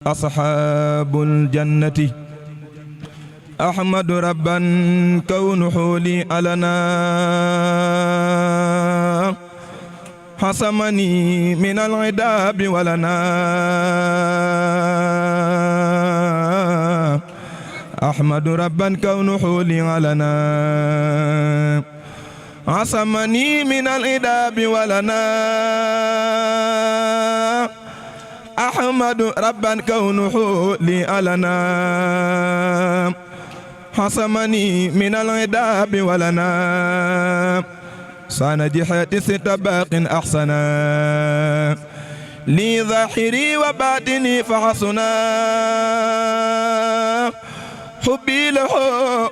أصحاب الجنة أحمد ربا كونه لي ألنا حسمني من العذاب ولنا أحمد ربا كونه لي ألنا حسمني من العذاب ولنا أحمد ربا كونه لي ألنا حسمني من العذاب ولنا صان جحاتي ست باق أحسنا لي ظاهري وباطني فحسنا حبي له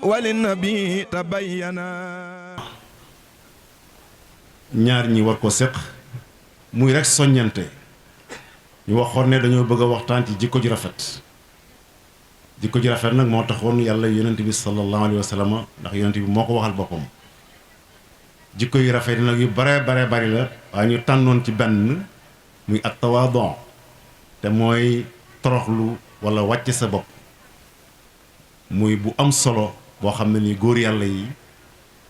وللنبي تبينا. ñaar ñi war ko séq muy rek soññante ñu waxoon ne dañoo bëgg a waxtaan ci jikko ju rafet nag moo taxoon yàlla yonent bi sallallahu alayhi wa sallam ndax yonent bi moo ko waxal boppam jikko yu rafet nag yu bare bari la waaye ñu tànnoon ci benn muy at tawaadon te mooy toroxlu wala wàcc sa bopp muy bu am solo boo xam ne ni góor yàlla yi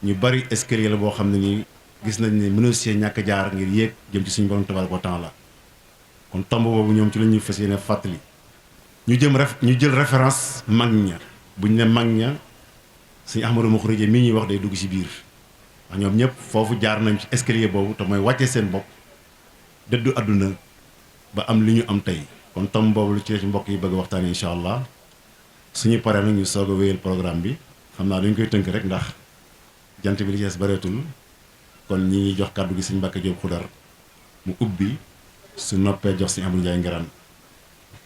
ñu bari escalier la boo xam ne nii gis nañ ne mënul see ñàkk jaar ngir yéeg jëm ci suñu borom tabaaraka wa taala kon tomb boobu ñoom ci la ñuy fas yéene fàttali ñu jël référence mag ña buñ ne mag ña suñu Ahmadou Mokhreja mii ñuy wax day dugg ci biir ndax ñoom ñëpp foofu jaar nañ ci escalier boobu te mooy wàcce seen bopp dëddu àdduna ba am li ñu am tey kon tomb boobu lu ci la ci mbokk yi bëgg a waxtaane incha allah suñu paree nag ñu soog a wéyal programme bi xam naa dañ koy tënk rek ndax jant bi li ci des bareetul kon ñi ngi jox kàddu gi sëñ Mbàkke Jóob Xudar mu ubbi su noppee jox sëñ Abdou Ndiaye Nguerane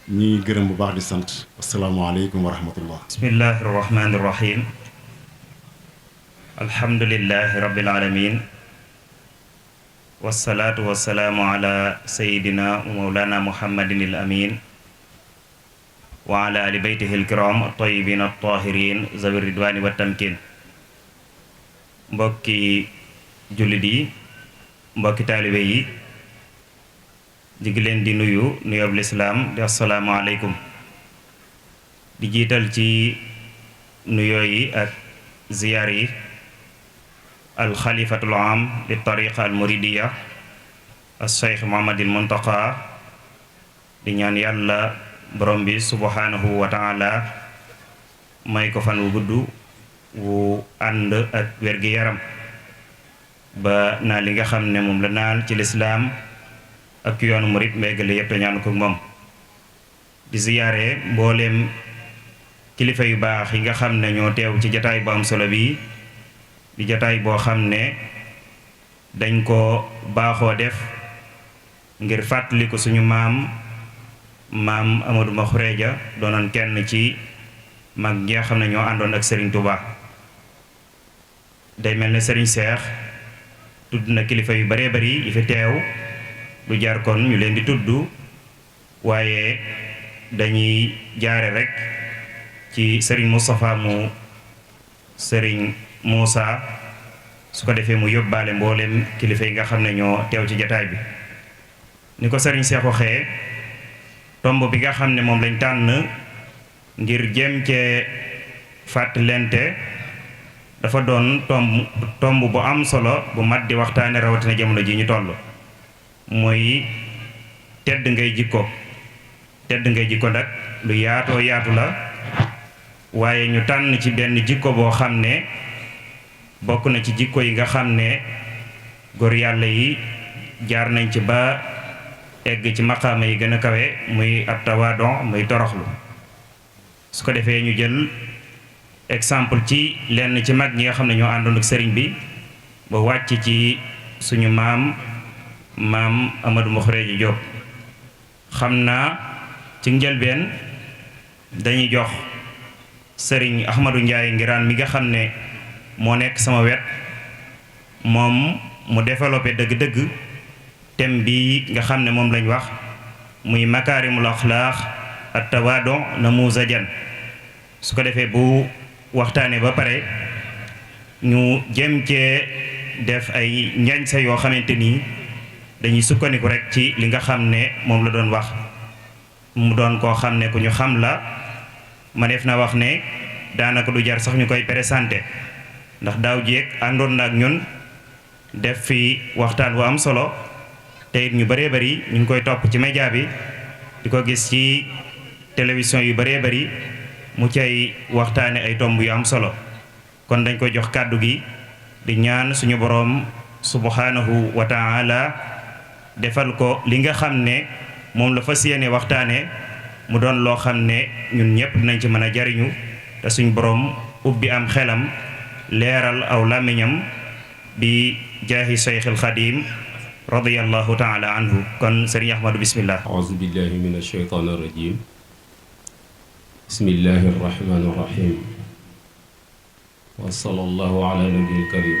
ñi ngi gërëm bu baax di sant asalaamaaleykum wa rahmatullah. bismillahi rahmani rahim alhamdulillahi rabbil alamin wasalaatu wasalaamu ala sayidina wa mawlana muhammadin al amin wa ala ali beytihi al kiram at-tayyibin at-tahirin zawi ridwani wa tamkin. mbokki jullit yi mbokki taalibe yi di ngi leen di nuyu nuyoob lislaam di assalaamu aleykum di jiital ci nuyoo yi ak ziyaar yi alxalifatul am li tariqa al muridiya al cheikh Muhammadil Muntaqa di ñaan yàlla borom bi subhanahu wa taala may ko fan wu gudd wu ànd ak wér-gi yaram ba naa li nga xam ne moom la naan ci lislaam ak yoonu murit mbéygale yëpp te ñaanu ko moom di ziyaare mbooleem kilifa yu baax yi nga xam ne ñoo teew ci jataay bu am solo bi di jataay boo xam ne dañ ko baaxoo def ngir fàttali ko suñu maam Ahmadou Mokhreja doonoon kenn ci mag ñi nga xam ne ñoo àndoon ak Serigne Touba day mel ne Serigne Cheikh tudd na kilifa yu baree bari yi fi teew lu jaar kon ñu leen di tudd waaye dañuy jaare rek ci Serigne Moustapha mu Serigne Moussa su ko defee mu yóbbaale mboolem kilifa yi nga xam ne ñoo teew ci jataay bi ni ko Serigne Cheikh waxee tomb bi nga xam ne moom lañ tànn ngir jéem cee fàttalente dafa doon tomb bu am solo bu mat di waxtaane rawatina jamono ji ñu toll mooy tedd ngay jikko nag lu yaatoo yaatu la waaye ñu tànn ci benn jikko boo xam ne bokk na ci jikko yi nga xam ne góor yàlla yi jaar nañ ci ba egg ci maqaama yi gën a kawe muy at tawaadon muy toroxlu su ko defee ñu jël exemple ci lenn ci mag ñi nga xam ne ñoo àndoon ak sëriñ bi ba wàcc ci suñu maam Ahmadou Mokhreja Diop xam naa ci njëlbeen dañuy jox sëriñ Ahmadou Ndiaye Nguerane mi nga xam ne moo nekk sama wet moom mu développé dëgg-dëgg thème bi nga xam ne moom lañ wax muy makaarimul axlaaq at tawaadon namuzajan su ko defee bu waxtaane ba pare ñu jëm cee def ay njañ sa yoo xamante nii dañuy sukkandiku rek ci li nga xam ne moom la doon wax mu doon koo xam ne ku ñu xam la ma def na wax ne daanaka du jar sax ñu koy présenté ndax daaw jéeg àndoon na ak ñun def fi waxtaan wu am solo te it ñu bëree bëri ñu ngi koy topp ci média bi di ko gis ci télévision yu bëree bëri mu cay waxtaane ay tomb yu am solo kon dañ koy jox kàddu gi di ñaan suñu boroom subhanahu wa taala defal ko li nga xam ne moom la fas yéene waxtaane mu doon loo xam ne ñun ñëpp dinañ ci mën a jariñu te suñu boroom ubbi am xelam leeral aw làmmiñam bi jaahi Seyxul Xadiim radiyallahu taala anhu kon sëriñ Ahmadu bismillah. auzu billahi min ashaytaani rajim. bismillahi rahmaani rahim. wa sallallahu ala nabiyil karim.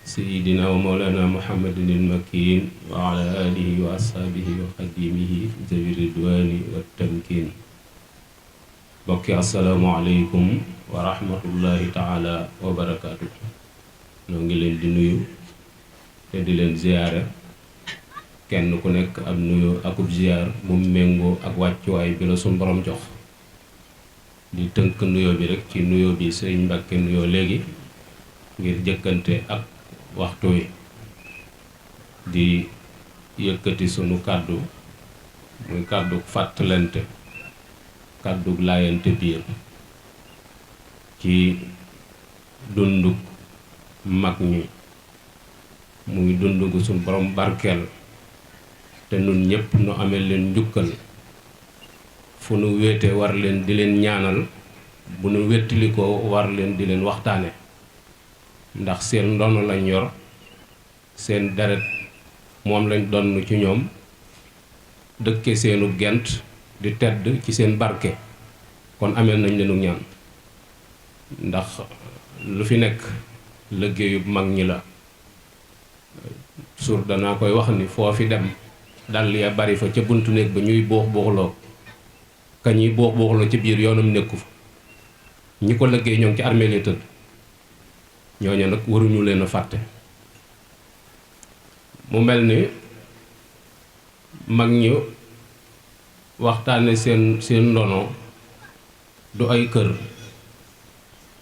sayyidina wa mawlana muhammadin al-makin wa ala alihi wa ashaabihi wa xadimihi zawi ridwani wa tamkin. bokki assalaamu aleykum wa rahmatullahi taala wa barakaatu. noo ngi leen di nuyu te di leen ziyaare kenn ku nekk ab nuyu akub ziyaar mu méngoo ak wàccuwaay bi la suñ borom jox di tënk nuyoo bi rek ci nuyoo bi sëriñ Mbàkke nuyoo léegi ngir jëkkante ak waxtu wi di yëkkati sunu kàddu muy kàddu fàttalante kàddu laayante biir ci dunduk mag ñi muy dund gu suñ borom barkeel te nun ñépp nu amee leen njukkal fu nu wéete war leen di leen ñaanal bu nu wéttali ko war leen di leen waxtaane ndax seen ndono lañ yor seen deret moom lañ donn ci ñoom dëkke seenu gent di tedd ci seen barke kon amee nañ leenu ñaan ndax lu fi nekk liggéeyub mag ñi la suur danaa koy wax ni foo fi dem dal ya bari fa ca buntu néeg ba ñuy boox booxloo ka ñuy boox booxloo ci biir yoonam nekku fa ñi ko liggéey ñoo ngi ci armée li tëdd ñooñu nag waruñu leen a fàtte mu mel ni mag ñi waxtaane seen ndono du ay kër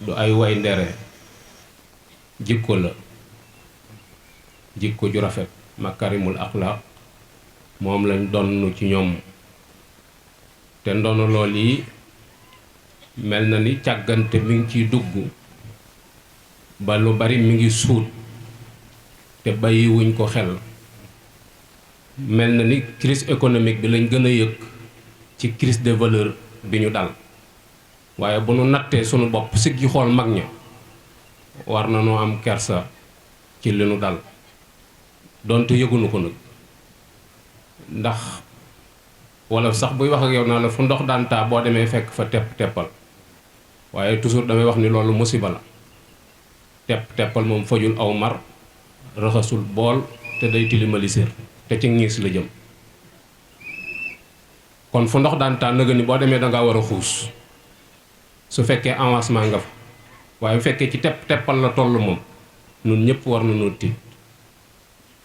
du ay way ndere jikko la jikko ju rafet makarimul axlaaq moom lañ donn ci ñoom te ndono lool yi mel na ni càggante mi ngi ciy dugg ba lu bari mi ngi suut te bàyyiwuñ ko xel mel na ni crise économique bi lañ gën a yëg ci crise des valeurs bi ñu dal waaye bu nu nattee sunu bopp siggi xool mag ña war na noo am kersa ci li nu dal donte yëgunu ko nag ndax wala sax buy wax ak yow naa la fu ndox daan taa boo demee fekk fa teppal waaye toujours damay wax ni loolu musiba la teppal moom fajul aw mar raxasul bool te day tilimali sér te ci ngiis la jëm kon fu ndox daan taa nëga ni boo demee dangaa war a xuus su fekkee avancement nga fa waaye bu fekkee ci teppal la toll moom nun ñëpp war na noo tiit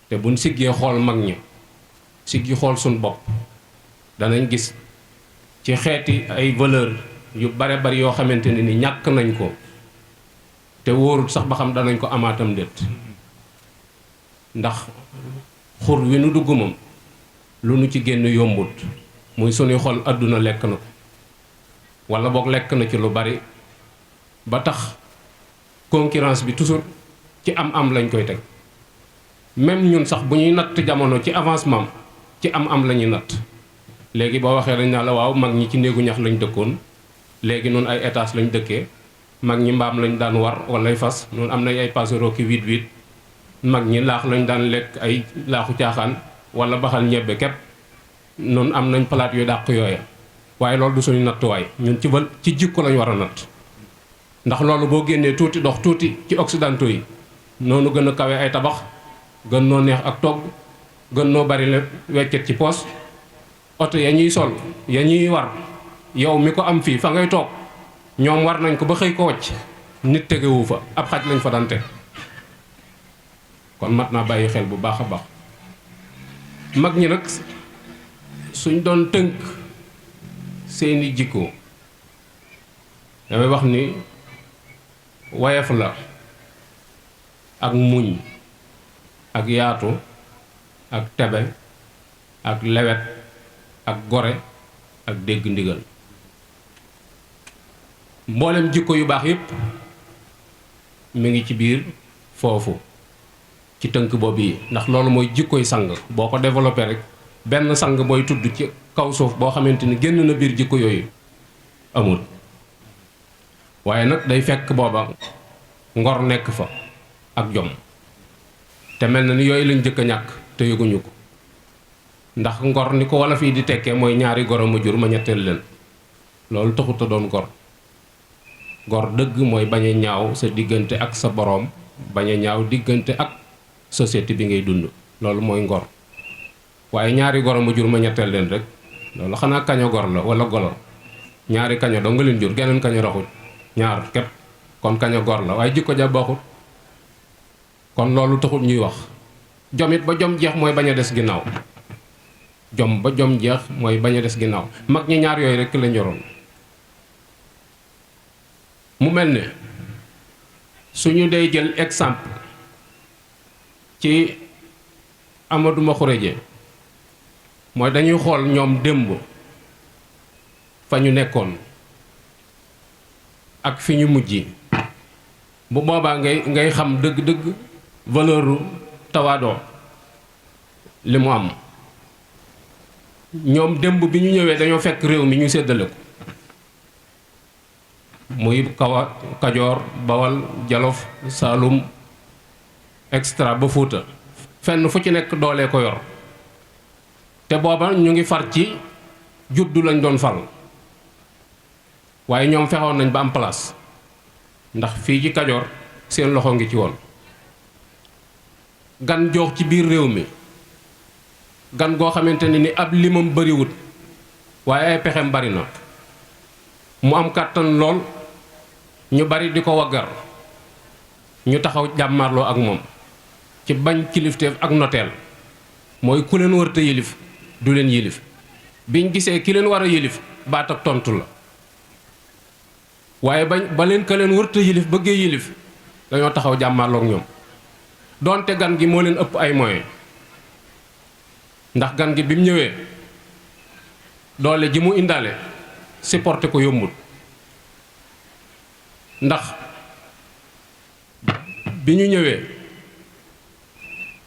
te buñ siggee xool mag ña siggi xool suñ bopp danañ gis ci xeeti ay valeur yu bare bari yoo xamante ne ni ñàkk nañ ko te wóorul sax ba xam danañ ko amaatam déet ndax xur wi nu dugg moom lu nu ci génn yombut muy sunuy xol àdduna lekk na ko wala boog lekk na ci lu bari ba tax concurrence bi toujours ci am lañ koy teg même ñun sax bu ñuy natt jamono ci avancement ci am la ñuy natt léegi boo waxee dañ naa la waaw mag ñi ci néegu ñax lañ dëkkoon léegi noonu ay étage lañ dëkkee mag ñi mbaam lañ daan war walay fas noonu am nañ ay pasero ki 8-8 mag ñi laax lañ daan lekk ay laaxu caaxaan wala baxal ñebbe képp noonu am nañ palaat yu dàq yooya waaye loolu du suñu nattuwaay ñun ci jikko lañ war a natt ndax loolu boo génnee tuuti dox tuuti ci occidentaux yi noonu gën a kawe ay tabax gën noo neex ak togg gën noo bari la weccet ci poos oto ya ñuy sol ya ñuy war yow mi ko am fii fa ngay toog ñoom war nañ ko ba xëy ko wacc nit tegewu fa ab xaj lañ fa daan teg kon mat naa bàyyi xel bu baax a baax mag ñi nag suñ doon tënk seeni jikko damay wax ni woyof la ak muñ ak yaatu ak tebe ak lewet ak gore ak dégg ndigal mboolem jikko yu baax yépp mi ngi ci biir foofu ci tënk boobu yi ndax loolu mooy jikkoy sang boo ko développé rek benn sang booy tudd ci kaw suuf boo xamante ni génn na biir jikko yooyu amul waaye nag day fekk booba ngor nekk fa ak jom te mel na ni yooyu lañ jëkk a ñàkk te yëguñu ko ndax ngor ni ko wala fii di tekkee mooy ñaari goro ma jur ma ñetteel leen loolu taxut a doon gor gor dëgg mooy bañ a ñaaw sa diggante ak sa boroom bañ a ñaaw diggante ak société bi ngay dund loolu mooy ngor waaye ñaari goro ma jur ma ñetteel leen rek loolu xanaa kaño gor la wala golo ñaari kaño doo nga leen jur geneen kaño raxut ñaar képp kon kaño gor la waaye jikko ja baaxut kon loolu taxut ñuy wax jom it ba jom jeex mooy bañ a des ginnaaw jom ba jom jeex mooy bañ a des ginnaaw mag ñi ñaar yooyu rek la ñoroon mu mel ne suñu dee jël exemple ci Amadou Makhourédié mooy dañuy xool ñoom démb fa ñu nekkoon ak fi ñu mujj bu boobaa ngay xam dëgg-dëgg valeuru tawaadoo li mu am ñoom démb bi ñu ñëwee dañoo fekk réew mi ñu séddale ko muy Kajoor Bawal Jolof Saalum extra ba Fuuta fenn fu ci nekk doolee ko yor te booba ñu ngi far ci juddu lañ doon fal waaye ñoom fexoon nañ ba am place ndax fii ci Kajoor seen loxo ngi ci woon gan jox ci biir réew mi gan goo xamante ne ni ab limam bariwut waaye ay pexem bari na mu am kàttan lool ñu bari di ko waggar ñu taxaw jàmmarloo ak moom ci bañ kilifteef ak noteel mooy ku leen wërta yilif du leen yilif biñ gisee ki leen war a yilif baat ak tontu la waaye ba leen ka leen wërta yilif bëggee yilif dañoo taxaw jàmmarloo ak ñoom doonte gan gi moo leen ëpp ay moyens ndax gan gi bi mu ñëwee doole ji mu indaale supporté ko yombul ndax bi ñu ñëwee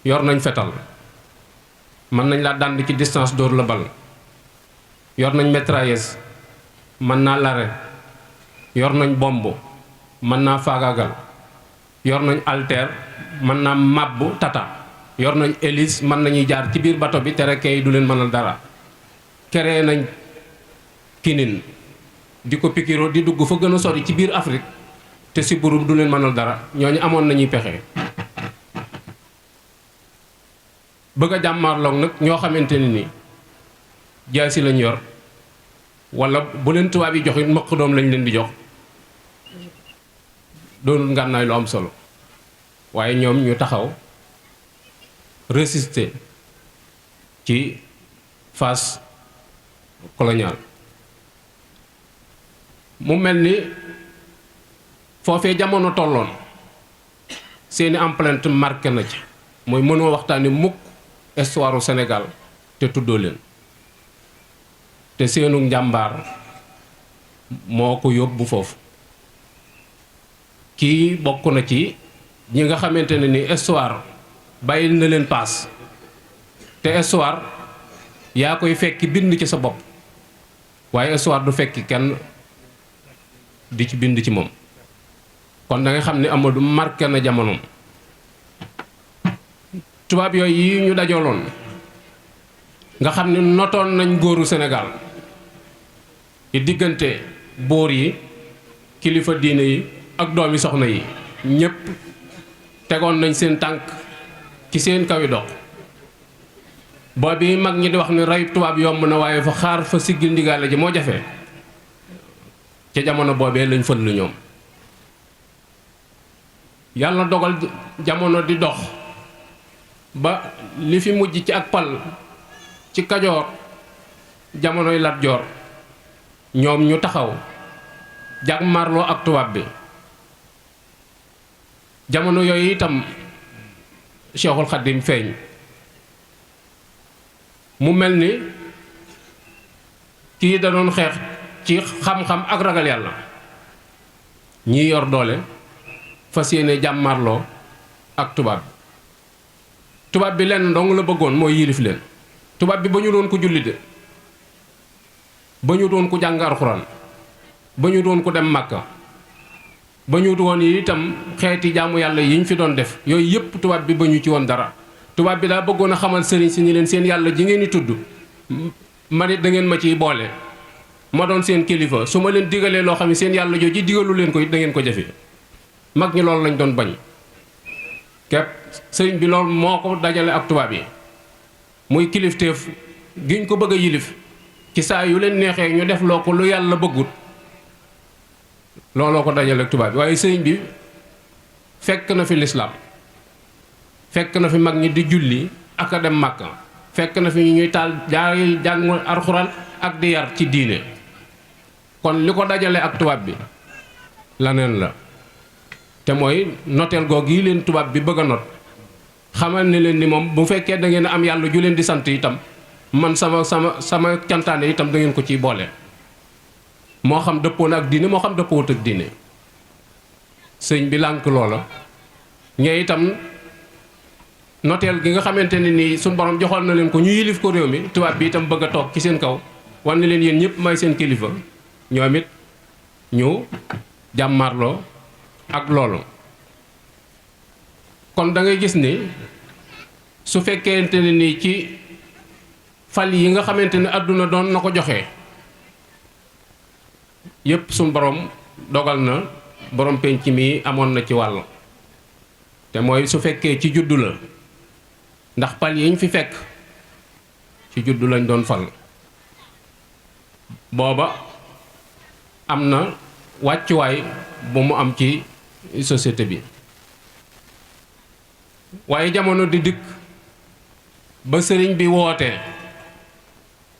yor nañ fetal mën nañ laa dànd ci distance dóor la bal yor nañ mitrailleuse mën naa lare yor nañ bomb mën naa faagaagal yor nañ alter mën naa màbbu tata yor nañ hélice mën nañuy jaar ci biir bato bi tere kay du leen mënal dara créé nañ kinin di ko pikiroo di dugg fa gën a sori ci biir Afrique te si burub du leen mënal dara ñooñu amoon nañuy pexe bëgg a jàmmaarloog nag ñoo xamante ne ni jaasi lañ yor wala bu leen tubaab yi jox it mëq doom lañ leen di jox doonul ngànnaay lu am solo waaye ñoom ñu taxaw résister ci phase coloniale mu mel ni foofee jamono tolloon seeni empreinte marqué na ci mooy mënoo waxtaani mukk histoire u Sénégal te tuddoo leen te seenu njàmbaar moo ko yóbbu foofu kii bokk na ci ñi nga xamante ne ni histoire bàyyil na leen paas te histoire yaa koy fekki bind ci sa bopp waaye histoire du fekki kenn di ci bind ci moom kon da nga xam ne Amadou marqué na jamonoom tubaab yooyu yi ñu dajaloon nga xam ne notoon nañ góoru Sénégal ci diggante boor yi kilifa diine yi ak doomi soxna yi ñépp tegoon nañ seen tànk ci seen kawi dox boobu mag ñi di wax ne rey tubaab yomb na waaye fa xaar fa siggil ndigaale ji moo jafe ca jamono boobee lañ fël lu ñoom yàlla dogal jamono di dox ba li fi mujj ci ak pal ci Kajoor jamonoy Lat Joor ñoom ñu taxaw jàmmarloo ak tubaab bi. jamono yooyu itam Cheikhul Khadim feeñ mu mel ni kii da doon xeex ci xam-xam ak ragal yàlla, ñii yor doole fas yéene jàmmarloo ak tubaab bi lenn dong la bëggoon mooy yilif leen. tubaab bi ba ñu doon ko julli de, ba ñu doon ko jàng alxuraan, ba ñu doon ko dem Màkka, ba ñu doon yi itam xeeti jaamu yàlla yi ñu fi doon def yooyu yëpp tubaab bi ba ñu ci woon dara. tubaab bi daa bëggoon a xamal sëriñ si ni leen seen yàlla ji ngeen di tudd ma nit da ngeen ma ciy boole, ma doon seen kilifa, su ma leen digalee loo xam ne seen yàlla jooju digalu leen ko it da ngeen ko jëfe. mag ñi loolu lañ doon bañ képp. sëriñ bi loolu moo ko dajale ak tubaab yi muy kilifteef giñ ko bëgg a yilif ci saa yu leen neexee ñu def loo ko lu yàlla bëggut, looloo ko dajale ak tubaab bi. waaye sëriñ bi fekk na fi lislaam, fekk na fi mag ñi di julli ak a dem Màkka, fekk na fi ñuy taal jàng alxuraan ak di yar ci diine. kon li ko dajale ak tubaab bi laneen la, te mooy noteel googu yi leen tubaab bi bëgg a not. xamal ne leen ni moom bu fekkee da ngeen am yàlla ju leen di sant itam man sama cantaane itam da ngeen ko ciy boole, moo xam dëppoon ak diine moo xam dëppoowut ak diine. sëñ bi lànk loola. ñee itam noteel gi nga xamante ne nii suñu borom joxoon na leen ko ñu yilif ko réew mi, tubaab bi itam bëgg a toog ci seen kaw wan ne leen yéen ñëpp may seen kilifa, ñoom it ñu jàmmarloo ak loolu. kon da ngay gis ni su fekkente ne nii ci fal yi nga xamante ne àdduna doon na ko joxe yépp suñ borom dogal na borom penc mi amoon na ci wàll. te mooy su fekkee ci juddu la, ndax pal yiñ fi fekk ci juddu lañ doon fal, booba am na wàccuwaay bu mu am ci société bi. waaye jamono di dikk ba sëriñ bi woote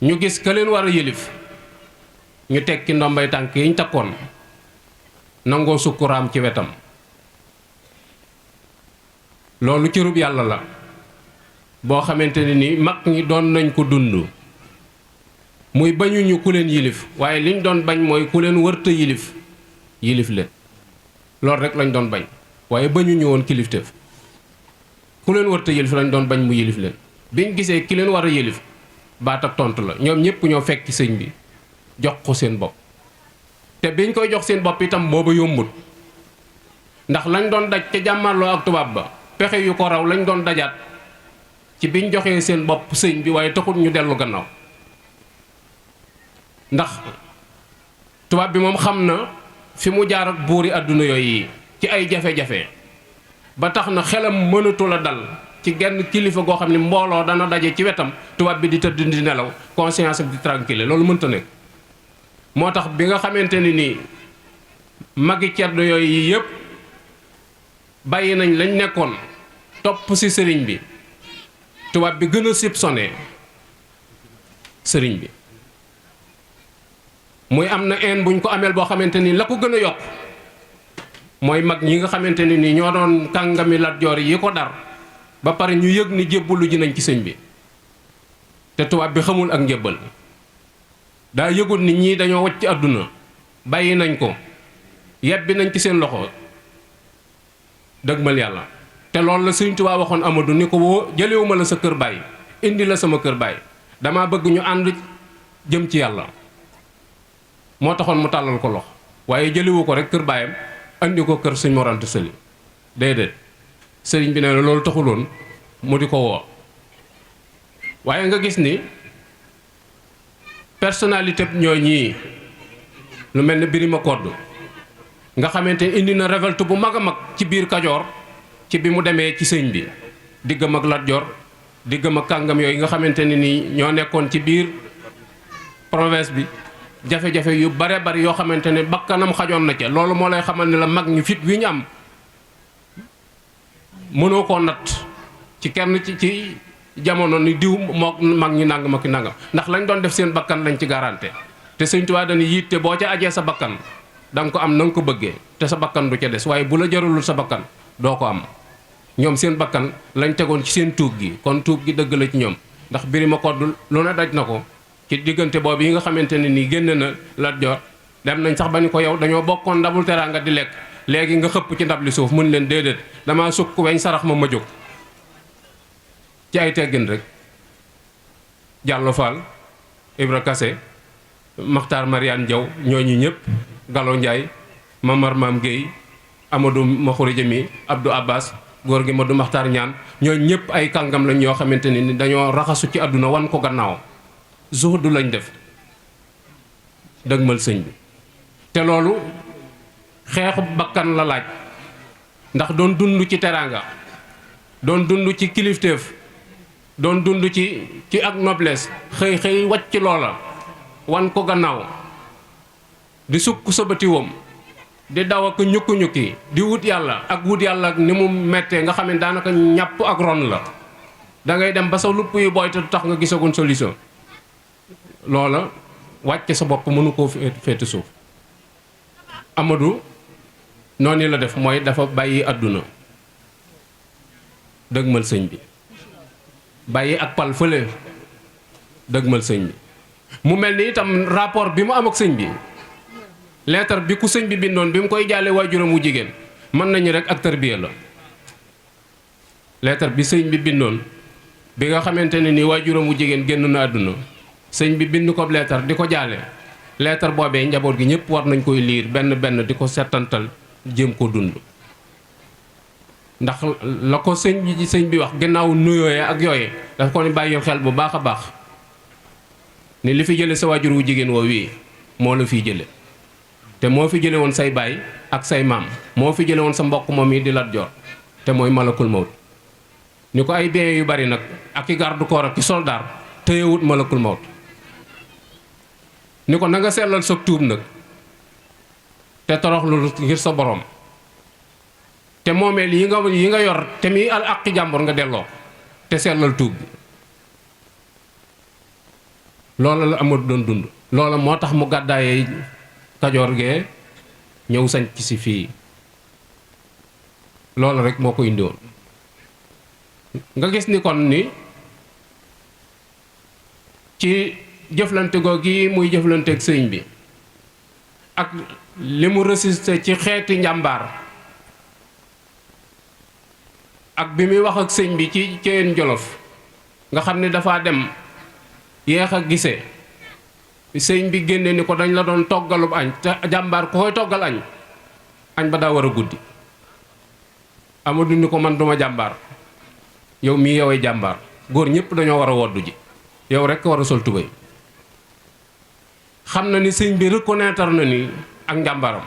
ñu gis ka leen war a yëlif, ñu tekki ndombay tànk yiñ takkoon nangoo sukkuraam ci wetam. loolu cërub yàlla la boo xamante ne ni mag ñi doon nañ ko dund, muy bañuñu ku leen yilif, waaye liñ doon bañ mooy ku leen wërta yilif leen. loolu rek lañ doon bañ, waaye bañuñu woon kilifteef. ku leen wërta yilif lañ doon bañ mu yilif leen. biñ gisee ki leen war a yilif baat ak tontu la, ñoom ñëpp ñoo fekk sëñ bi jox ko seen bopp. te biñ koy jox seen bopp itam booba yombut, ndax lañ doon daj ca jàmmarloo ak tubaab ba pexe yu ko raw lañ doon dajaat ci biñ joxee seen bopp sëñ bi, waaye taxul ñu dellu gannaaw. ndax tubaab bi moom xam na fi mu jaar ak buuri àdduna yooyu ci ay jafe-jafe, ba tax na xelam mënatu la dal ci genn kilifa goo xam ne mbooloo dana daje ci wetam tubaab bi di tëdd di nelaw conscience bi di tranquille. loolu mënta nekk. moo tax bi nga xamante ni nii magi ceddo yooyu yëpp bàyyi nañ lañ nekkoon topp ci sëriñ bi, tubaab bi gën a soupçonné sëriñ bi. muy am na een buñ ko ameel boo xamante ni la ko gën a yokk mooy mag ñi nga xamante ni nii ñoo doon kàngami Lat Joor yi ko dar ba pare ñu yëg ni jébbalu ji nañ ci sëñ bi, te tubaab bi xamul ak njébbal. daa yëgul nit ñi dañoo wacc ci àdduna, bàyyi nañ ko, yebbi nañ ci seen loxo dëgmal yàlla. te loolu la Sëriñ Tuubaa waxoon Amadou ni ko woo jëlewuma la sa kër baay indi la sama kër baay, dama bëgg ñu ànd jëm ci yàlla. moo taxoon mu tàllal ko loxo, waaye jëlewu ko rek kër baayam andi ko kër Sëñ Mor Anta Sali. déedéet, sëriñ bi nee na loolu taxuloon mu di ko woo. waaye nga gis ni personnalité ñoo ñii lu mel ne Birima Kodd nga xamante ni indi na révolte bu mag a mag ci biir Kajoor ci bi mu demee ci sëñ bi, diggam ak Lat Joor, diggam ak kàngam yooyu nga xamante ne nii ñoo nekkoon ci biir province bi. jafe-jafe yu bare bari yoo xamante ne bakkanam xajoon na ca. loolu moo lay xamal ne la mag ñu fit wi ñu am mënoo koo natt ci kenn ci jamono ni diw moo mag ñi nangam ak nangam ndax lañ doon def seen bakkan lañ ci garanté te Sëñ Tuubaa dañuy yitte boo ca ajee sa bakkan da nga ko am na nga ko bëggee te sa bakkan du ca des waaye bu la jaralul sa bakkan doo ko am. ñoom seen bakkan lañ tegoon ci seen tuub gi kon tuub gi dëgg la ci ñoom ndax Birima Kodd lu ne daj na ko ci diggante boobu yi nga xamante ne nii génn na Lat Joor dem nañ sax ba ni ko yow dañoo bokkoon ndabul teraanga di lekk léegi nga xëpp ci ndab li suuf mun leen déedéet damaa sukk weñ sarax ma jóg ci ay teggin rek. Diallo Fall Ibra Kassé Makhtar Mariane Diaw ñooñu ñëpp Gallo Ndiaye Mamar Maam Guèye Amadou Makhoury Jami Abdou Abbas góor gi Madou Makhtar ñaan ñooñu ñëpp ay kàngam lañ yoo xamante ni dañoo raxasu ci àdduna wan ko gannaaw zuhdu lañ def dëgmal sëñ bi te loolu xeexu bakkan la laaj ndax doon dund ci teraanga doon dund ci kilifteef doon dund ci ak noblesse xëy wàcc loola wan ko gannaaw di sukk sa batiwam di daw ak ñukki-ñukki di wut yàlla ak ni mu mettee nga xam ne daanaka ñàpp ak ron la da ngay dem ba sa lupp yi booy te tax nga gisagoon solution loola wàcce sa bopp mënu koo féete suuf. Amadou noonu la def mooy dafa bàyyi àdduna dëgmal sëñ bi bàyyi ak pal fële dëgmal sëñ bi mu mel ni itam rapport bi mu am ak sëñ bi leetar bi ku sëñ bi bindoon bi mu koy jaale waajuram wu jigéen mën nañu rek ak tarbiya la leetar bi sëñ bi bindoon bi nga xamante ne ni waajuram wu jigéen génn na àdduna sëñ bi bind ko leetar di ko jaale leetar boobee njaboot gi ñëpp war nañ koy liir benn benn di ko settantal jéem ko dund ndax la ko sëñ bi wax gannaaw nuyooyee ak yooye dafa ko ni bàyyi xel bu baax a baax ni li fi jële sa waajur wu jigéen woo wii moo la fiy jële te moo fi jële woon say baay ak say maam moo fi jële woon sa mbokk moom yi di Lat Joor te mooy malakul mawt ni ko ay bien yu bari nag ak i garde corps ak i soldaar téyewut malakul mawt ni ko na nga sellal sa tuub nag te toroxlu ngir sa borom te moomeel yi nga yor te muy al àqi jàmbur nga delloo te sellal tuub bi loola la Amadou doon dund loola moo tax mu gàddaayee Kajoor gee ñëw sañ ci si fii loola rek moo ko indiwoon nga gis ni kon ni ci jëflante googu muy jëflanteeg sëñ bi ak li mu résisté ci xeeti njàmbaar ak bi muy wax ak sëñ bi ci Ceyeen Jolof nga xam ne dafa dem yéex a gisee sëñ bi génne ni ko dañ la doon toggalub añ te jàmbaar ku koy toggal añ ba daa war a guddi Amadou ni ko man duma jàmbaar yow mii yoway jàmbaar góor ñëpp dañoo war a woddu ji yow rekk war a sol tubéy xam na ni sëñ bi reconnaître na ni ak njàmbaaram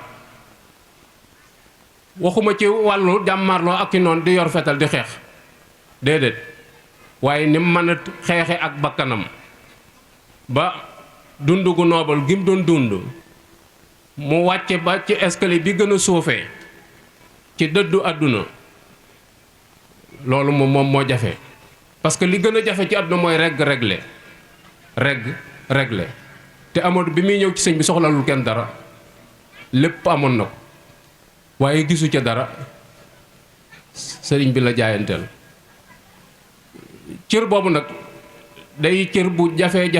waxuma ci wàllu jàmmaarloo ak ki noon di yor fetal di xeex déedéet waaye ni mën a xeexe ak bakkanam ba dund gu noobal gi mu doon dund mu wàcce ba ci escalier bi gën a suufee ci dëddu àdduna loolu moom moo jafe parce que li gën a jafe ci àdduna mooy régler te Amadou bi muy ñëw ci sëñ bi soxlalul kenn dara lépp amoon na ko waaye gisu ca dara sëriñ bi la jaayanteel cër boobu nag day cër bu jafe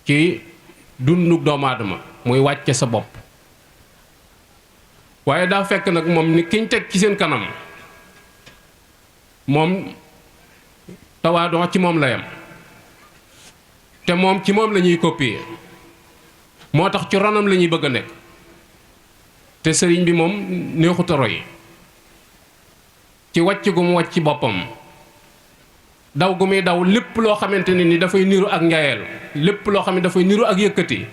ci dundu doomu aadama muy wàcce sa bopp waaye daa fekk nag moom ni kiñ teg ci seen kanam moom tawaadoo ci moom la yam te moom ci moom la ñuy copier moo tax ci ronam la ñuy bëgg a nekk te sëriñ bi moom neexut a roy ci wàcc gu mu wàcc boppam daw gu muy daw lépp loo xamante ne ni dafay niru ak njayeel lépp loo xam ne dafay niru ak yëkkati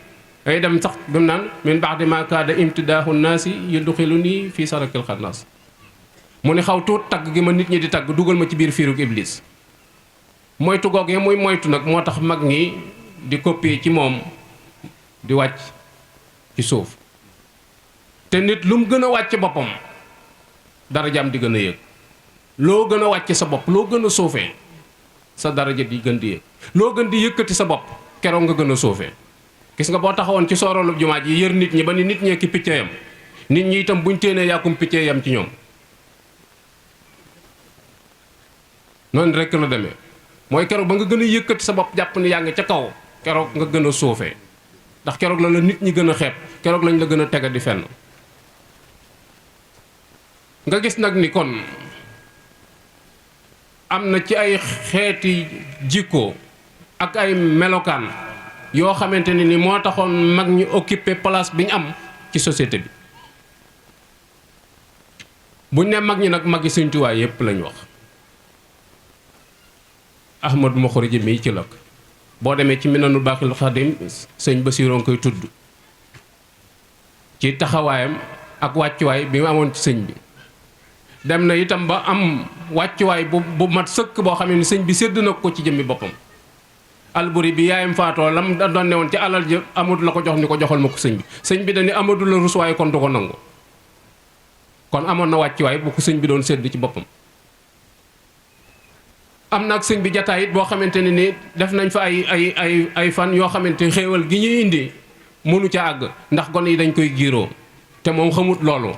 ay dem sax bi mu naan min ba'di ma kaada imtidaahu naasi yudxiluni fii sarakil xannaas mu ni xaw tuut tagg gi ma nit ñi di tagg dugal ma ci biir fiirug iblis moytu googee muy moytu nag moo tax mag ñi di copier ci moom di wàcc ci suuf te nit lu mu gën a wàcc boppam dara jàmm di gën a yëg loo gën a wàcce sa bopp loo gën a suufee sa daraja di gën di yéeg loo gën di yëkkati sa bopp keroog nga gën a suufee gis nga boo taxawoon ci sooroolu jumaa ji yër nit ñi ba ni nit ñee ki picc yam nit ñi itam buñ téenee yàkkum picc yam ci ñoom noonu rekk la demee mooy keroog ba nga gën a yëkkati sa bopp jàpp ni yaa ngi ca kaw keroog nga gën a suufee ndax keroog la la nit ñi gën a xeeb keroog lañ la gën a tega di fenn nga gis nag ni kon am na ci ay xeeti jikko ak ay melokaan yoo xamante ne ni moo taxoon mag ñi occupé place bi ñu am ci société bi buñ ne mag ñi nag mag yi Sëñ Tuubaa yépp lañ wax Ahmadu Maxurija mii ci lakk boo demee ci Minanul Baaxil Xadim sëñ Basiru nga koy tudd ci taxawaayam ak wàccuwaay bi mu amoon ci sëñ bi dem na itam ba am wàccuwaay bu mat sëkk boo xam ne sëñ bi sédd na ko ci jëmmi boppam Alburi bi yaayam faatoo lam doon ne woon ci alal ji Amadu la ko jox ni ko joxal ma ko sëñ bi dañu Amadu la rus waaye kon du ko nangu kon amoon na wàccuwaay bu ko sëñ bi doon sédd ci boppam am na ak sëñ bi jataay it boo xamante ne ni def nañ fa ay fan yoo xamante xéewal gi ñuy indi mënu ca àgg ndax gone yi dañ koy giiroo te moom xamut loolu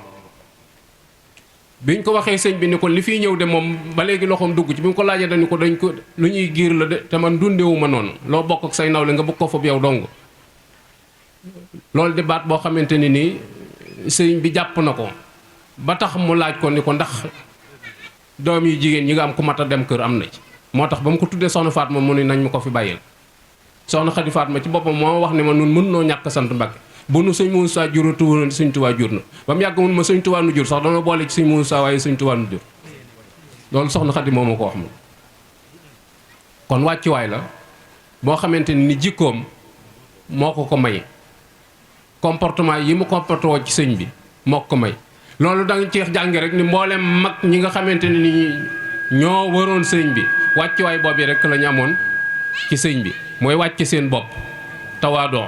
biñ ko waxee sëñ bi ni ko li fiy ñëw de moom ba léegi loxoom dugg ci bi mu ko laajee dañu ko dañ ko lu ñuy giir la de te man dundewu ma noonu loo bokk ak say nawle nga bëgg ko foofu yow dong loolu di baat boo xamante ni nii sëñ bi jàpp na ko ba tax mu laaj ko ni ko ndax doom yu jigéen ñi nga am ku mat a dem kër am na ci moo tax ba mu ko tuddee soxna Fatma mu ni nañ ma ko fi bàyyil soxna Xadi Fatma ci boppam moo wax ne ma nun mën noo ñàkk sant Mbàkke bu nu sëñ Muusaa juratu woon sëñ Tuubaa jur na ba mu yàgg mun ma sëñ Tuubaa nu jur sax dana boole ci sëñ Muusaa waaye sëñ Tuubaa nu jur loolu soxna Xadi moo ma ko wax moom kon wàccuwaay la boo xamante ni jikkoom moo ko may comportement yi mu comporté woo ci sëñ bi moo ko may loolu da nga ci jànge rek ni mboolem mag ñi nga xamante ni ñoo waroon sëñ bi wàccuwaay boobu rek la ñu amoon ci sëñ bi mooy wàcc seen bopp tawaadoo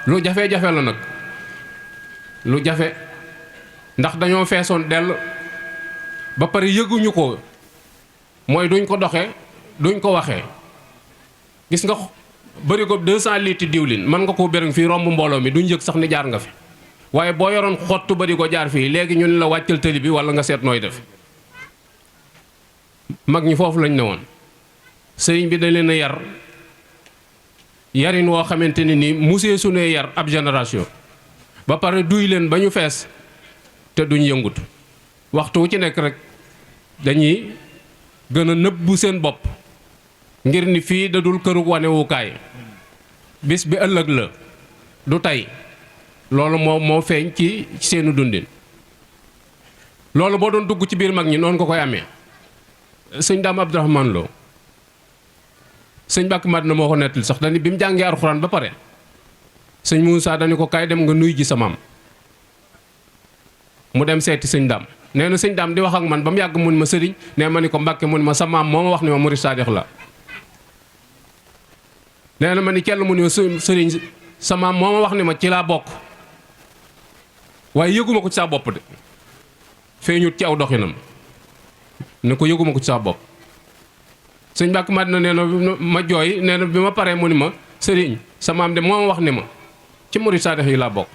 lu jafe-jafe la nag lu jafe ndax dañoo feesoon dell ba pare yëguñu ko mooy duñ ko doxe duñ ko waxee gis nga bëri ko 200 litres diwlin mën nga koo bërëng fii romb mbooloo mi duñ yëg sax ni jaar nga fi waaye boo yoroon xottu bëri ko jaar fii léegi ñu ne la wàccal tëli bi wala nga seet nooy def mag ñi foofu lañ ne woon sëriñ bi da leen a yar yarin woo xamante ne ni musee su ne yar ab génération ba pare duy leen ba ñu fees te duñ yëngut waxtu wu ci nekk rek dañuy gën a nëbbu seen bopp ngir ni fii da dul kërug wanewukaay bis bi ëllëg la du tey loolu moo feeñ ci seenu dundin loolu boo doon dugg ci biir mag ñi noonu nga koy amee sëñ Daam Abdourahmane Lo sëñ Mbàkke Madina moo ko nettali sax dañu bi mu jàngee alxuraan ba pare sëñ Muusaa dañu ko kaay dem nga nuy ji sa maam mu dem seeti sëñ Daam nee na sëñ Daam di wax ak man ba mu yàgg mun ma sëriñ nee ma ni ko Mbàkke mun ma sa maam moo ma wax ni ma murid saadix la nee na ma ni kell mu ni ma sëriñ sa maam moo ma wax ni ma ci laa bokk waaye yëguma ko ci saa bopp de feeñut ci aw doxinam ne ko yëguma ko ci saa bopp sëñ Mbàkke Madina nee na ma jooy nee na bi ma paree mu ni ma sëriñ sa maam de moo ma wax ni ma ci murid saadix yi laa bokk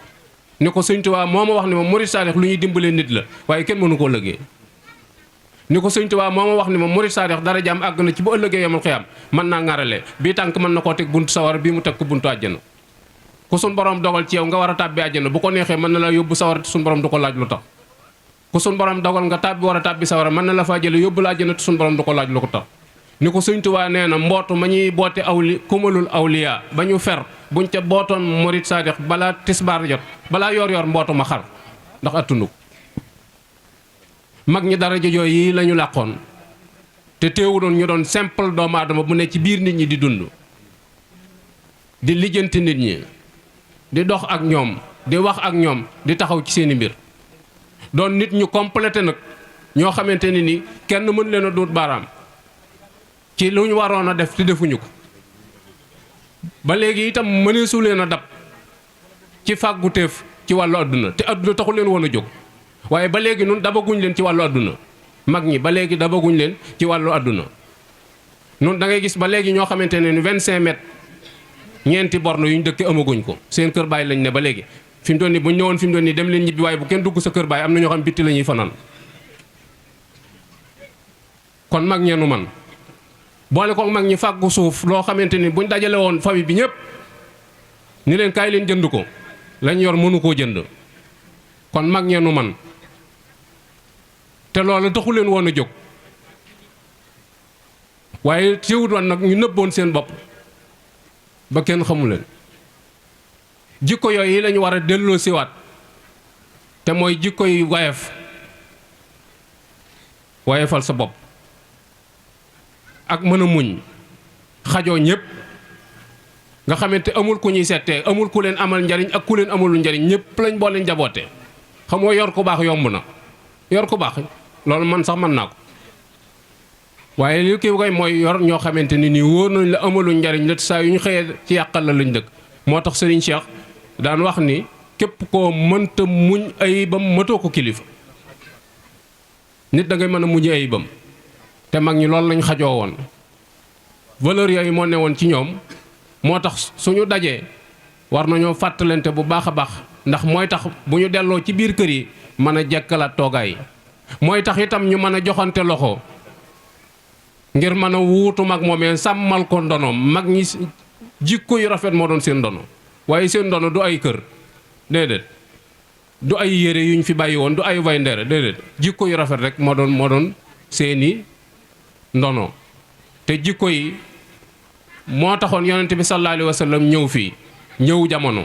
ni ko sëñ Tuubaa moo ma wax ni ma murid saadix lu ñuy dimbalee nit la waaye kenn mënu koo lëggee ni ko sëñ Tuubaa moo ma wax ni ma murid saadix dara jaam àgg na ci bu ëllëgee yamal xiyam mën naa ŋarale bii tànk mën na koo teg buntu sawar bii mu teg ko buntu àjjana ku suñ borom dogal ci yow nga war a tàbbi àjjana bu ko neexee mën na la yóbbu sawar te suñ borom du ko laaj lu tax ku suñ borom dogal nga tàbbi war a tàbbi sawara mën na la faa jële yóbbu la àjjana te suñ borom du ko laaj lu ko tax ni ko sëñ Tuubaa nee na mbootu ma ñuy boote kumalul awliya ba ñu fer buñ ca bootoon murid saadix balaa tisbaar jot balaa yor mbootu ma xar ndax attunu mag ñi dara jojoo yi la ñu làqoon te teewuloon ñu doon simple doomu aadama bu ne ci biir nit ñi di dund di lijjanti nit ñi di dox ak ñoom di wax ak ñoom di taxaw ci seeni mbir doon nit ñu complété nag ñoo xamante ne ni kenn mën leen a duut baaraam ci lu ñu waroon a def te defuñu ko ba léegi itam mëneesu leen a dab ci fàggu teef ci wàllu àdduna te àdduna taxu leen woon a jóg waaye ba léegi nun dabaguñ leen ci wàllu àdduna mag ñi ba léegi da bëgguñ leen ci wàllu àdduna noonu da ngay gis ba léegi ñoo xamante ne ni 25 mètres ñeenti borne yu ñu dëkkee amaguñ ko seen kër baay lañ ne ba léegi fi mu doon nii bu ñu ñëwoon fi mu doon nii dem leen ñibbi waaye bu kenn dugg sa kër baay am na ñoo xam bitti la ñuy fanaan kon mag ñeenu man boole ko mag ñi fàggu suuf loo xamante ni buñ dajale woon famille bi ñëpp ni leen kaay leen jënd ko lañ yor mënu koo jënd kon mag ñeenu man te loolu taxu leen woon a jóg waaye teewut woon nag ñu nëbboon seen bopp ba kenn xamu leen jikko yooyu lañu war a delloo siwaat te mooy jikko yu wayefal sa bopp ak mën a muñ xajoo ñëpp nga xamante amul ku ñuy settee amul ku leen amal njariñ ak ku leen amulul njariñ ñëpp lañ boole njaboote xamoo yor ku baax yomb na yor ku baax loolu man sax mën naa ko waaye li kii koy mooy yor ñoo xamante ni nii wóor nañ la amaluñ njariñ la saa yu ñu xëyee ci yàqal la lañ dëkk moo tax Serigne Cheikh daan wax ni képp koo mënta muñ ayibam matoo ko kilifa nit da ngay mën a muñ ayibam te mag ñi loolu lañ xajoo woon valeur yooyu moo ne woon ci ñoom moo tax suñu dajee war nañoo fàttalante bu baax a baax ndax mooy tax bu ñu delloo ci biir kër yi mën a jekkalaat toogaay mooy tax itam ñu mën a joxante loxo ngir mën a wuutu mag moomee sàmmal ko ndonoom mag ñi jikko yu rafet moo doon seen ndono waaye seen ndono du ay kër déedéet du ay yére yu ñu fi bàyyi woon du ay way ndere déedéet jikko yu rafet rek moo doon seeni ndono te jikko yi moo taxoon yonent bi sallallahu alayhi wa sallam ñëw fii ñëw jamono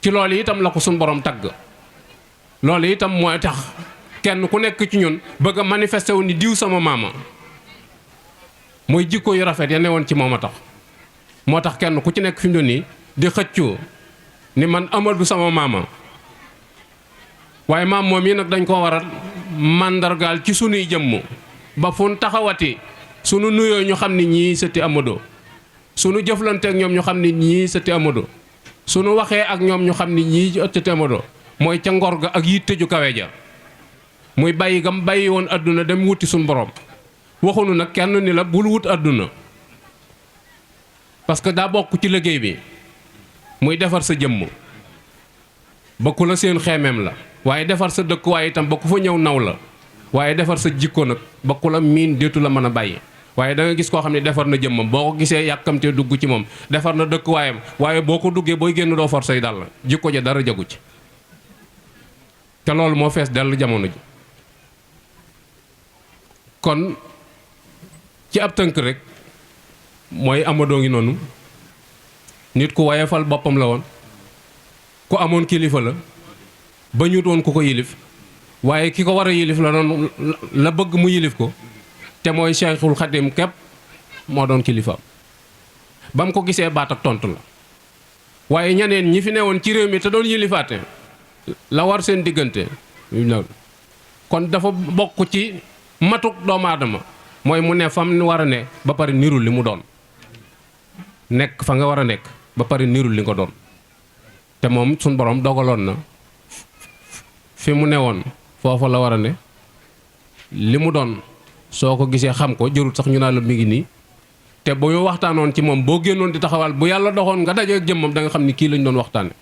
ci loolu itam la ko suñ borom tagg loolu itam mooy tax kenn ku nekk ci ñun bëgg a manifesté wu ni diw sama maama mooy jikko yu rafet ya ne woon ci moom a tax moo tax kenn ku ci nekk fi mu doon nii di xëccoo ni man Amadou sama maama waaye maam moom yi nag dañ ko war a màndargaal ci sunuy jëmm ba fu taxawati sunu nuyoo ñu xam ni ñii sëti Amadou sunu jëflanteek ñoom ñu xam ni ñii sëti Amadou sunu waxee ak ñoom ñu xam ni ñii sëti Amadou mooy ca ngor ga ak yitte ju kawe ja muy bàyyi gam bàyyi woon àdduna dem wuti suñu borom waxunu nag kenn ni la bul wut àdduna parce que daa bokk ci liggéey bi muy defar sa jëmm ba ku la seen xeemeem la waaye defar sa dëkkuwaay itam ba ku fa ñëw naw la waaye defar sa jikko nag ba ku la miin déetu la mën a bàyyi waaye da nga gis koo xam ne defar na jëmmam boo ko gisee yàkkamtee dugg ci moom defar na dëkkuwaayam waaye boo ko duggee booy génn doo for say dàll jikko ja dara jagu ci te loolu moo fees dell jamono ji kon ci ab tënk rek mooy Amadou ngi noonu nit ku wayefal boppam la woon ku amoon kilifa la ba ñu doon ku ko yilif waaye ki ko war a yilif la doon la bëgg mu yilif ko te mooy Cheikhul Khadim képp moo doon kilifaam ba mu ko gisee baat ak tontu la waaye ñeneen ñi fi newoon ci réew mi te doon yilifaate la war seen diggante kon dafa bokk ci matuk doomu aadama mooy mu ne fam war a ne ba pare nirul li mu doon nekk fa nga war a nekk ba pare nirul li nga doon te moom suñ borom dogaloon na fi mu newoon foofu la war a ne li mu doon soo ko gisee xam ko jërul sax ñu naa la mi ngi nii te bu ñu waxtaanoon ci moom boo génnoon di taxawal bu yàlla doxoon nga daje ak jëmmam da nga xam ni kii lañ doon waxtaane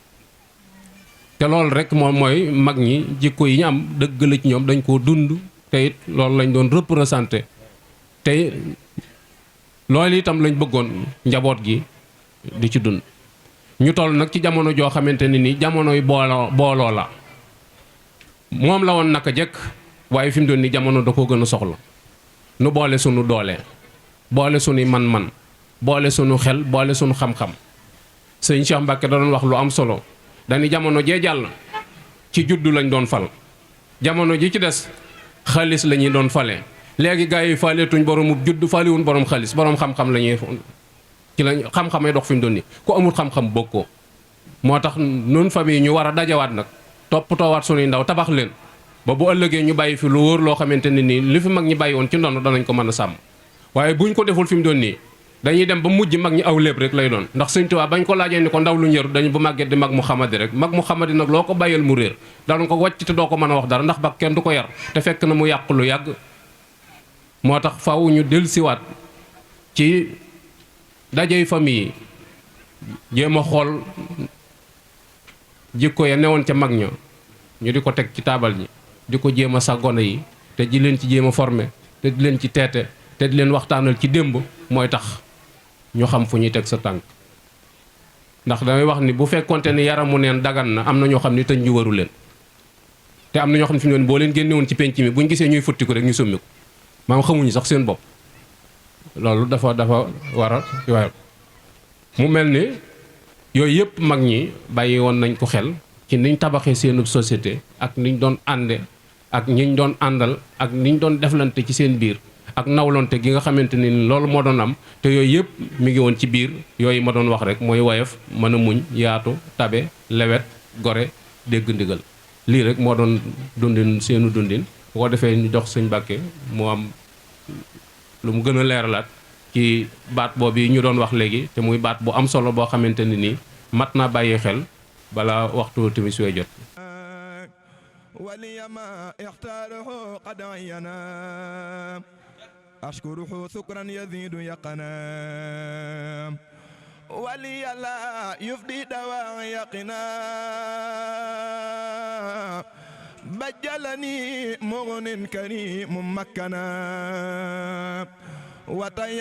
te loolu rek moom mooy mag ñi jikko yi ñu am dëgg la ci ñoom dañ koo dund te it loolu lañ doon représenté te loolu itam lañ bëggoon njaboot gi di ci dund ñu toll nag ci jamono joo xamante ne ni jamonoy booloo la moom la woon naka jëkk waaye fi mu doon ni jamono da koo gën a soxla nu boole sunu doole boole sunuy man-man boole sunu xel boole sunu xam-xam sëñ Cheikh Mbacke da doon wax lu am solo dañu jamono jee jàll ci juddu lañ doon fal jamono ji ci des xaalis la ñuy doon fale léegi gars yi faaleetuñ boromu judd faaliwuñ borom xaalis borom xam-xam la ñuy ci lañ xam-xamee dox fi mu doon ni ku amul xam-xam bokkoo moo tax nun famille ñu war a dajawaat nag toppatoowaat sunuy ndaw tabax leen ba bu ëllëgee ñu bàyyi fi lu wóor loo xamante ne nii li fi mag ñi bàyyi woon ci ndono danañ ko mën a sàmm waaye buñ ko deful fi mu doon nii dañuy dem ba mujj mag ñi aw léeb rek lay doon. ndax Sëñ Tuubaa bañ ko laajee ni ko ndaw lu ñëru dañu bu màggee di mag mu xamadi rek. mag mu xamadi nag loo ko bàyyal mu réer daan ko wàcc te doo ko mën a wax dara ndax ba kenn du ko yar te fekk na mu yàq lu yàgg. moo tax faaw ñu dellusiwaat ci dajey famille yi jéem a xool jikko ya newoon ca mag ña ñu di ko teg ci taabal ji di ko jéem a sa gone yi te di leen ci jéem a formé te di leen ci teete te di leen waxtaanal ci démb mooy tax ñu xam fu ñuy teg sa tànk. ndax damay wax ni bu fekkonte ni yaramu neen dagan na am na ñoo xam ni tëñ ñu waru leen te am na ñoo xam ne fi mu ne boo leen génnewoon ci penc mi buñ gisee ñuy futti ko rek ñu summi ko maam xamuñu sax seen bopp. loolu dafa war a mu mel ni yooyu yëpp mag ñi bàyyi woon nañ ko xel ci niñ tabaxee seenub société ak niñ doon ànde ak ñiñ doon àndal ak niñ doon deflante ci seen biir ak nawlonte gi nga xamante ni loolu moo doon am te yooyu yëpp mi ngi woon ci biir yooyu ma doon wax rek mooy woyof mën a muñ yaatu tabe lewet gore dégg ndigal lii rek moo doon dundin seenu dundin bu ko defee ñu jox Sëñ Mbàkke mu am lu mu gën a leeralaat ci baat boobu yi ñu doon wax léegi te muy baat bu am solo boo xamante ni nii mat naa bàyyi xel bala waxtu timis wee jot. وليما اختاره قد عينا أشكره شكرا يزيد يقنا ولي لا يفدي دواء يقنا بجلني مغن كريم مكنا وطيب